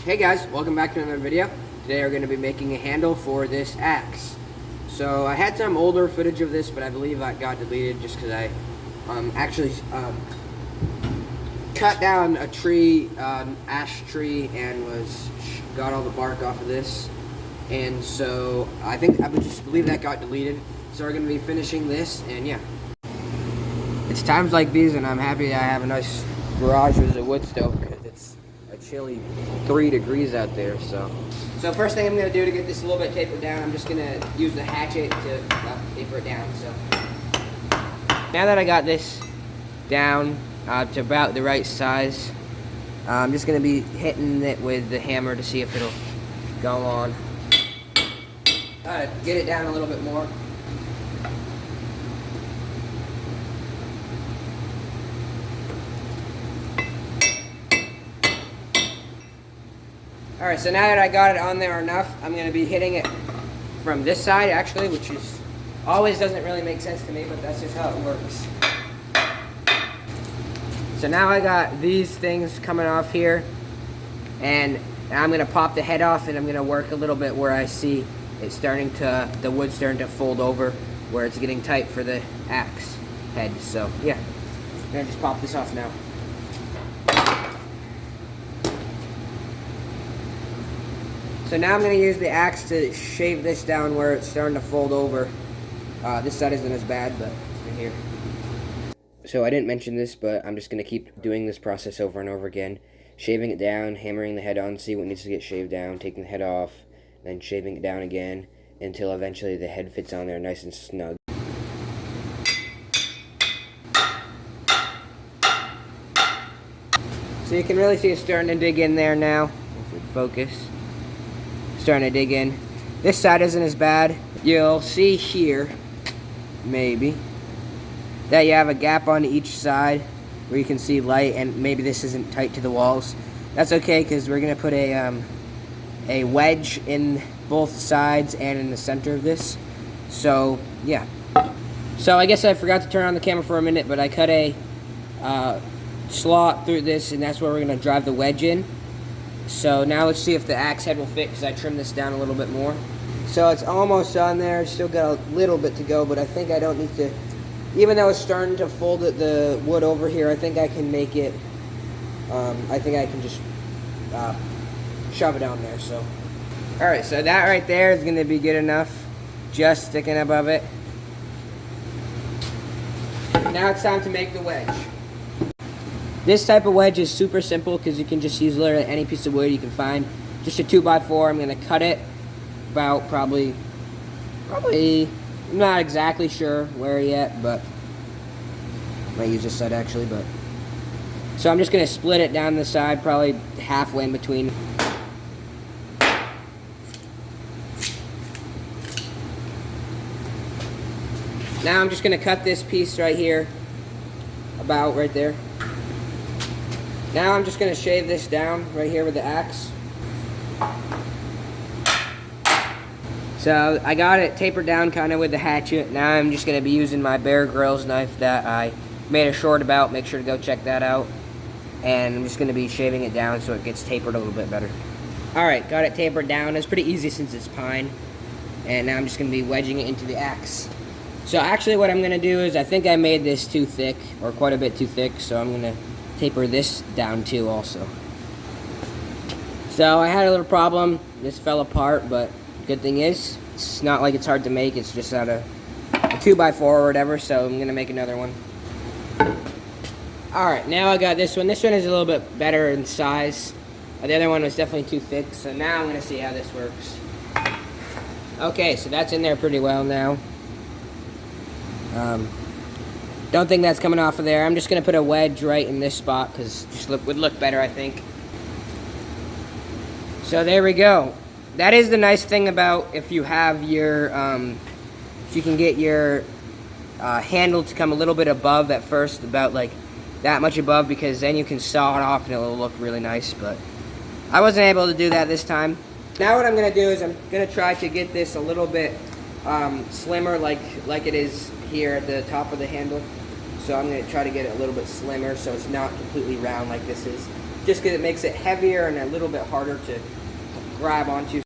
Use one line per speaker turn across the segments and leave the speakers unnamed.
Hey guys, welcome back to another video. Today we're going to be making a handle for this axe. So I had some older footage of this, but I believe that got deleted just because I actually cut down a tree, ash tree, and got all the bark off of this. And so I just believe that got deleted. So we're going to be finishing this, and yeah. It's times like these, and I'm happy I have a nice garage with a wood stove because it's a chilly 3 degrees out there. So first thing I'm going to do to get this a little bit tapered down, I'm just going to use the hatchet to taper it down. So now that I got this down to about the right size, I'm just going to be hitting it with the hammer to see if it'll go on. Get it down a little bit more. Alright, so now that I got it on there enough, I'm going to be hitting it from this side actually, which is always doesn't really make sense to me, but that's just how it works. So now I got these things coming off here, and I'm going to pop the head off, and I'm going to work a little bit where I see it's the wood starting to fold over, where it's getting tight for the axe head. So yeah, I'm going to just pop this off now. So now I'm going to use the axe to shave this down where it's starting to fold over. This side isn't as bad, but right here. So I didn't mention this, but I'm just going to keep doing this process over and over again. Shaving it down, hammering the head on, see what needs to get shaved down, taking the head off, then shaving it down again until eventually the head fits on there nice and snug. So you can really see it's starting to dig in there now. If we focus. Starting to dig in. This side isn't as bad. You'll see here, maybe, that you have a gap on each side where you can see light, and maybe this isn't tight to the walls. That's okay, because we're going to put a wedge in both sides and in the center of this. So, yeah. So I guess I forgot to turn on the camera for a minute, but I cut a slot through this, and that's where we're going to drive the wedge in. So now let's see if the axe head will fit, because I trimmed this down a little bit more. So it's almost on there. Still got a little bit to go, but I think I don't need to, even though it's starting to fold the wood over here, I think I can make it, I think I can just shove it down there. So, alright, so that right there is going to be good enough, just sticking above it. Now it's time to make the wedge. This type of wedge is super simple because you can just use literally any piece of wood you can find. Just a 2x4. I'm going to cut it about probably, I'm not exactly sure where yet, but I might use this side actually. But so I'm just going to split it down the side, probably halfway in between. Now I'm just going to cut this piece right here, about right there. Now I'm just going to shave this down right here with the axe. So I got it tapered down kind of with the hatchet. Now I'm just going to be using my Bear Grylls knife that I made a short about. Make sure to go check that out. And I'm just going to be shaving it down so it gets tapered a little bit better. Alright, got it tapered down. It's pretty easy since it's pine. And now I'm just going to be wedging it into the axe. So actually what I'm going to do is, I think I made this too thick, or quite a bit too thick, so I'm going to taper this down too also. So I had a little problem. This fell apart, but good thing is it's not like it's hard to make. It's just out of a 2x4 or whatever, so I'm gonna make another one. Alright, now I got this one. This one is a little bit better in size. The other one was definitely too thick, so now I'm gonna see how this works. Okay, so that's in there pretty well now. Don't think that's coming off of there. I'm just going to put a wedge right in this spot because it would look better, I think. So there we go. That is the nice thing about if you have your, if you can get your handle to come a little bit above at first, about like that much above, because then you can saw it off and it'll look really nice. But I wasn't able to do that this time. Now what I'm going to do is I'm going to try to get this a little bit slimmer like it is here at the top of the handle. So I'm going to try to get it a little bit slimmer so it's not completely round like this is. just because it makes it heavier and a little bit harder to grab onto.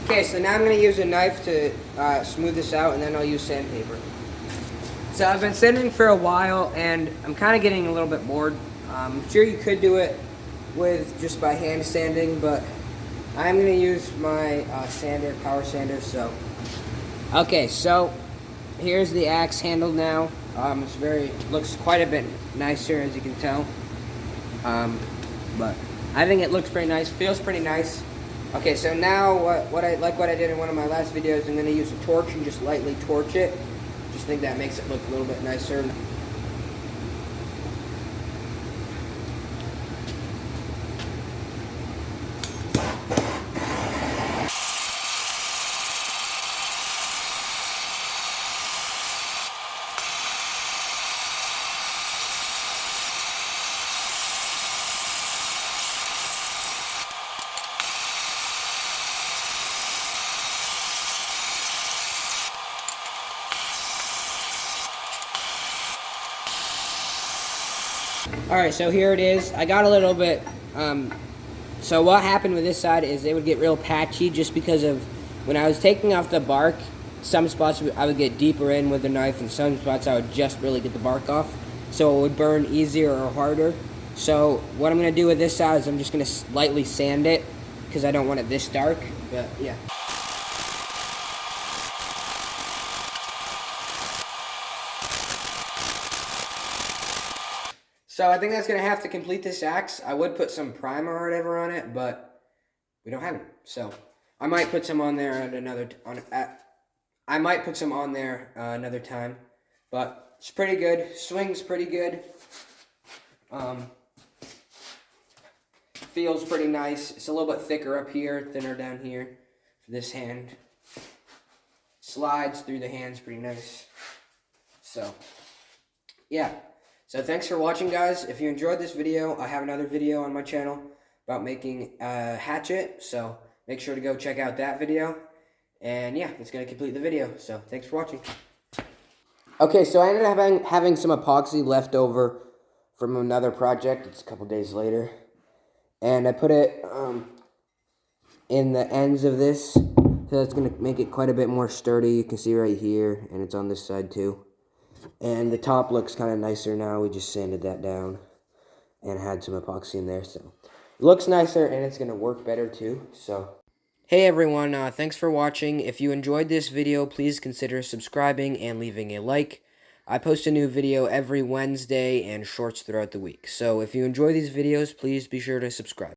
Okay, so now I'm going to use a knife to smooth this out, and then I'll use sandpaper. So I've been sanding for a while, and I'm kind of getting a little bit bored. I'm sure you could do it with just by hand sanding, but I'm going to use my sander, power sander. So, okay, so here's the axe handle now. Looks quite a bit nicer, as you can tell. But I think it looks pretty nice, feels pretty nice. Okay, so now what I did in one of my last videos, I'm going to use a torch and just lightly torch it. Just think that makes it look a little bit nicer. Alright, so here it is. I got a little bit, so what happened with this side is it would get real patchy just because of when I was taking off the bark, some spots I would get deeper in with the knife and some spots I would just really get the bark off. So it would burn easier or harder. So what I'm going to do with this side is I'm just going to lightly sand it because I don't want it this dark, but yeah. So I think that's going to have to complete this axe. I would put some primer or whatever on it, but we don't have it. So I might put some on there at another another time. But it's pretty good. Swings pretty good. Feels pretty nice. It's a little bit thicker up here, thinner down here for this hand. Slides through the hands pretty nice. So yeah. So thanks for watching, guys. If you enjoyed this video, I have another video on my channel about making a hatchet. So make sure to go check out that video. And yeah, that's going to complete the video. So thanks for watching. Okay, so I ended up having some epoxy left over from another project. It's a couple days later. And I put it in the ends of this. So that's going to make it quite a bit more sturdy. You can see right here. And it's on this side too. And the top looks kind of nicer now. We just sanded that down and had some epoxy in there. So it looks nicer and it's going to work better too. So, hey everyone, thanks for watching. If you enjoyed this video, please consider subscribing and leaving a like. I post a new video every Wednesday and shorts throughout the week. So if you enjoy these videos, please be sure to subscribe.